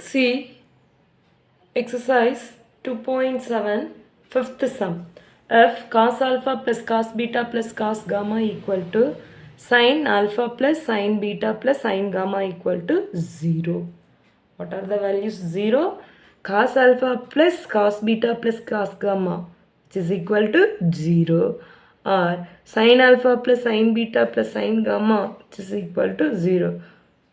See, exercise 2.7, fifth sum. F cos alpha plus cos beta plus cos gamma equal to sin alpha plus sin beta plus sin gamma equal to 0. What are the values? 0. Cos alpha plus cos beta plus cos gamma, which is equal to 0. Or sin alpha plus sin beta plus sin gamma, which is equal to 0.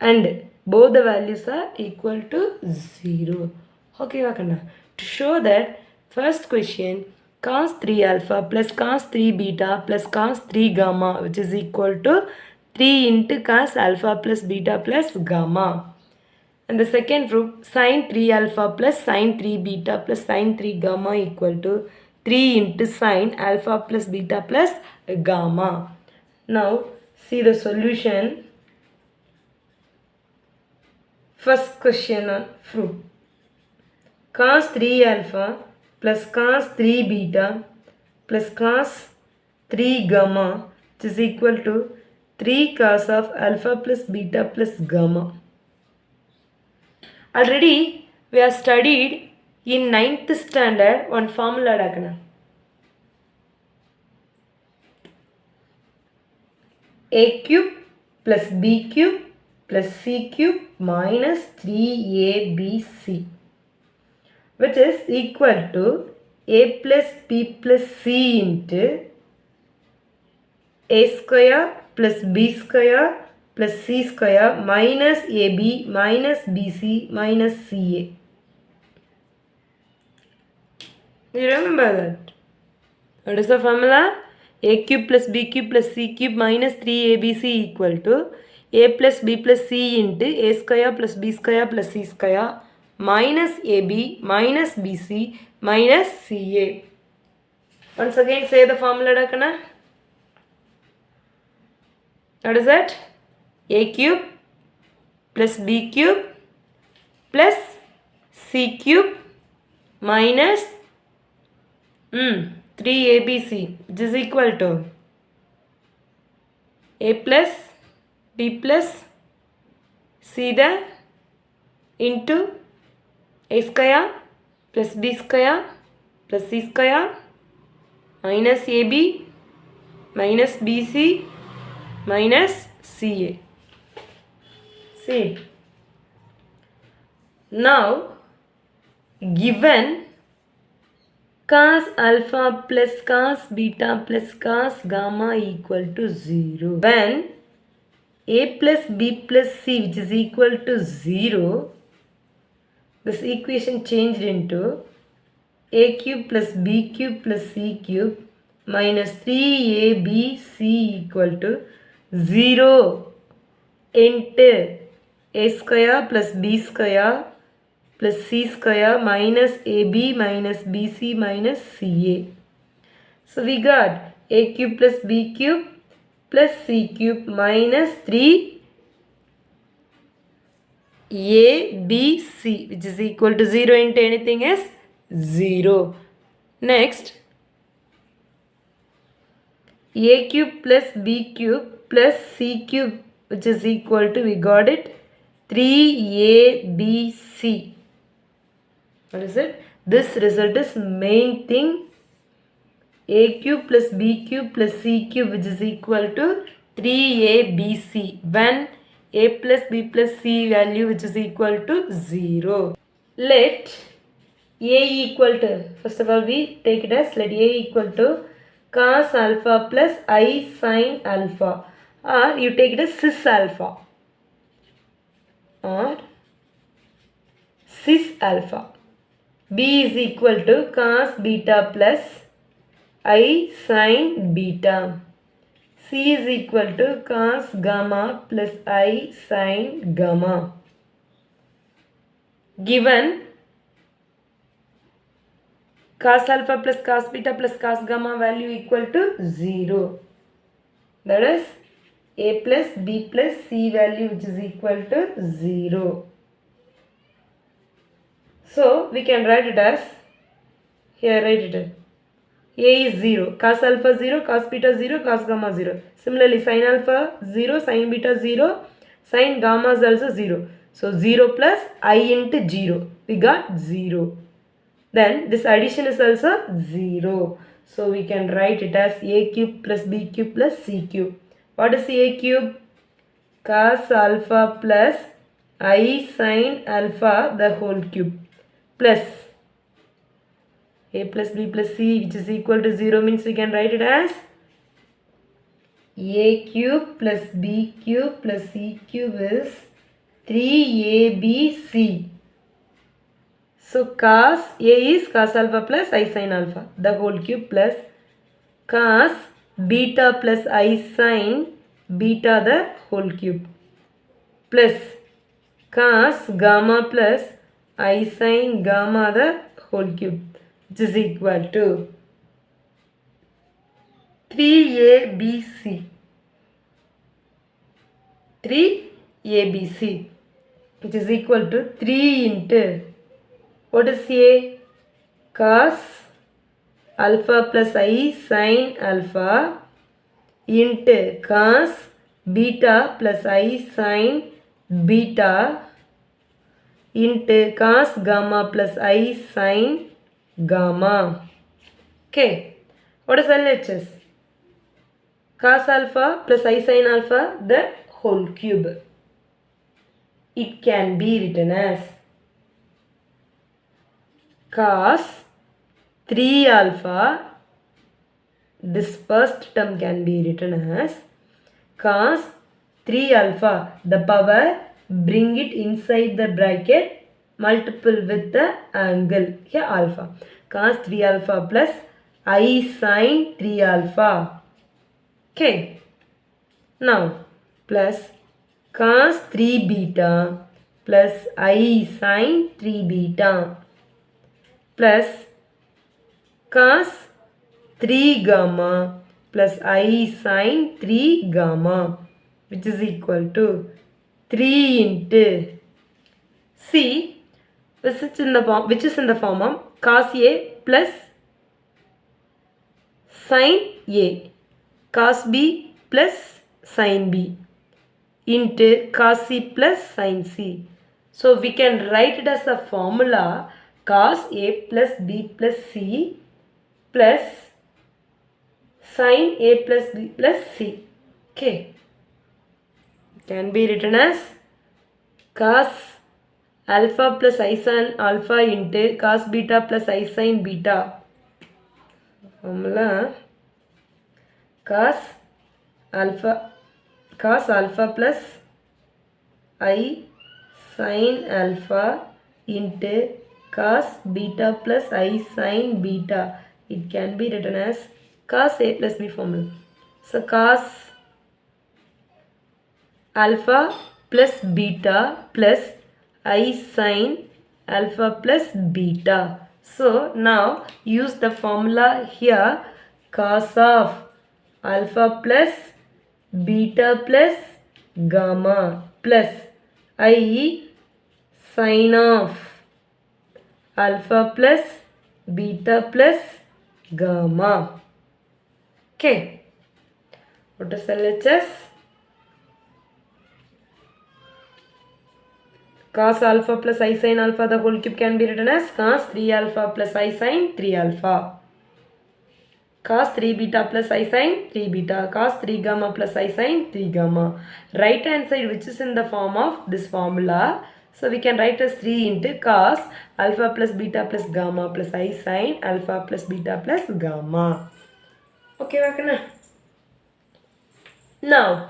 And both the values are equal to 0. Okay, Vakana. To show that, first question, cos 3 alpha plus cos 3 beta plus cos 3 gamma, which is equal to 3 into cos alpha plus beta plus gamma. And the second proof, sin 3 alpha plus sin 3 beta plus sin 3 gamma equal to 3 into sin alpha plus beta plus gamma. Now, see the solution. First question on proof. Cos 3 alpha plus cos 3 beta plus cos 3 gamma, which is equal to 3 cos of alpha plus beta plus gamma. Already we have studied in 9th standard one formula dakana. A cube plus B cube plus C cube minus 3ABC, which is equal to A plus B plus C into A square plus B square plus C square minus AB minus BC minus CA. You remember that? What is the formula? A cube plus B cube plus C cube minus 3ABC equal to A plus B plus C into A square plus B square plus C square minus AB minus BC minus CA. Once again say the formula dakana. What is that? A cube plus B cube plus C cube minus 3ABC, which is equal to A plus B plus C there into A square plus B square plus C square minus AB minus BC minus CA. See, now given cos alpha plus cos beta plus cos gamma equal to 0, when A plus B plus C, which is equal to 0, this equation changed into A cube plus B cube plus C cube minus 3ABC equal to 0 into A square plus B square plus C square minus AB minus BC minus CA. So we got A cube plus B cube plus C cube minus 3ABC, which is equal to 0 into anything is 0. Next, A cube plus B cube plus C cube, which is equal to, we got it, 3ABC. What is it? This result is main thing. A cube plus B cube plus C cube, which is equal to 3ABC, when A plus B plus C value, which is equal to 0. Let A equal to, first of all we take it as, let A equal to cos alpha plus I sin alpha, or you take it as cis alpha or cis alpha. B is equal to cos beta plus I sin beta. C is equal to cos gamma plus I sin gamma. Given cos alpha plus cos beta plus cos gamma value equal to 0. That is A plus B plus C value, which is equal to 0. So we can write it as, here write it as, A is 0, cos alpha 0, cos beta 0, cos gamma 0. Similarly, sin alpha 0, sin beta 0, sin gamma is also 0. So 0 plus I into 0. We got 0. Then this addition is also 0. So we can write it as a cube plus b cube plus c cube. What is a cube? Cos alpha plus I sin alpha the whole cube plus a plus b plus c, which is equal to 0, means we can write it as a cube plus b cube plus c cube is 3abc. So cos a is cos alpha plus I sin alpha the whole cube plus cos beta plus I sin beta the whole cube plus cos gamma plus I sin gamma the whole cube, which is equal to 3abc. 3abc, which is equal to 3 into, what is a? Cos alpha plus I sin alpha into cos beta plus I sin beta into cos gamma plus I sin gamma. Okay, what is LHS? Cos alpha plus I sin alpha the whole cube. It can be written as cos 3 alpha. This first term can be written as cos 3 alpha, the power, bring it inside the bracket, multiple with the angle here alpha. Cos 3 alpha plus I sin 3 alpha. Okay, now plus cos 3 beta plus I sin 3 beta plus cos 3 gamma plus I sin 3 gamma, which is equal to 3 into C, which is in the form of cos A plus sin A, cos B plus sin B into cos C plus sin C. So we can write it as a formula cos A plus B plus C plus sin A plus B plus C. Okay, can be written as cos alpha plus I sin alpha into cos beta plus I sin beta. Formula cos alpha plus I sin alpha into cos beta plus I sin beta. It can be written as cos A plus B formula. So cos alpha plus beta plus I sin alpha plus beta. So now use the formula here, cos of alpha plus beta plus gamma plus I sin of alpha plus beta plus gamma. Okay, what is LHS? Cos alpha plus I sin alpha the whole cube can be written as cos 3 alpha plus I sin 3 alpha, cos 3 beta plus I sin 3 beta, cos 3 gamma plus I sin 3 gamma. Right hand side, which is in the form of this formula, so we can write as 3 into cos alpha plus beta plus gamma plus I sin alpha plus beta plus gamma. Okay, Vakana. Now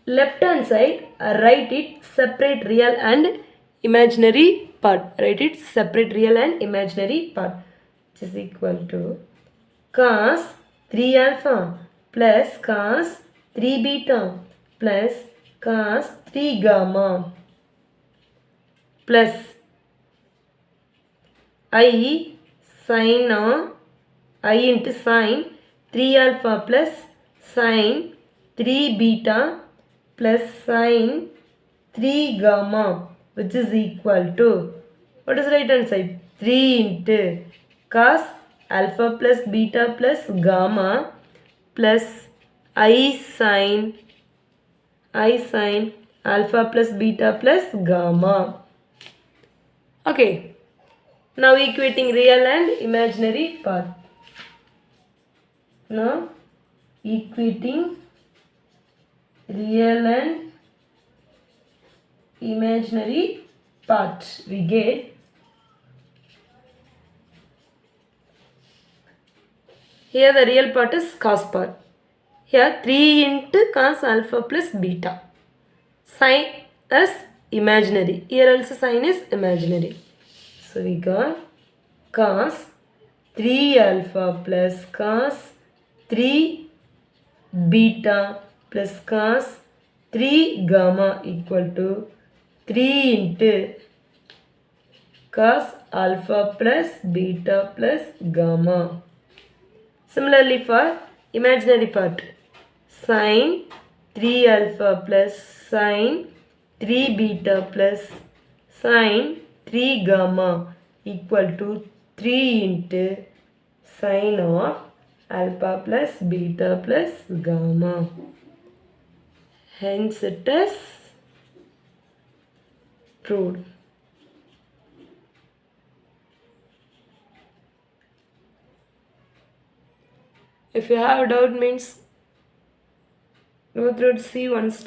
left hand side, write it separate real and imaginary part. Write it separate real and imaginary part, which is equal to cos 3 alpha plus cos 3 beta plus cos 3 gamma plus I sin I into sin 3 alpha plus sin 3 beta plus sin 3 gamma, which is equal to, what is right hand side? 3 into cos alpha plus beta plus gamma plus I sin alpha plus beta plus gamma. Okay, now equating real and imaginary part. Now equating real and imaginary part, we get here the real part is cos part. Here 3 into cos alpha plus beta. Sin is imaginary. Here also sin is imaginary. So we got cos 3 alpha plus cos 3 beta plus cos 3 gamma equal to 3 into cos alpha plus beta plus gamma. Similarly for imaginary part, sin 3 alpha plus sin 3 beta plus sin 3 gamma equal to 3 into sin of alpha plus beta plus gamma. Hence it is proved. If you have doubt means go through it, see once.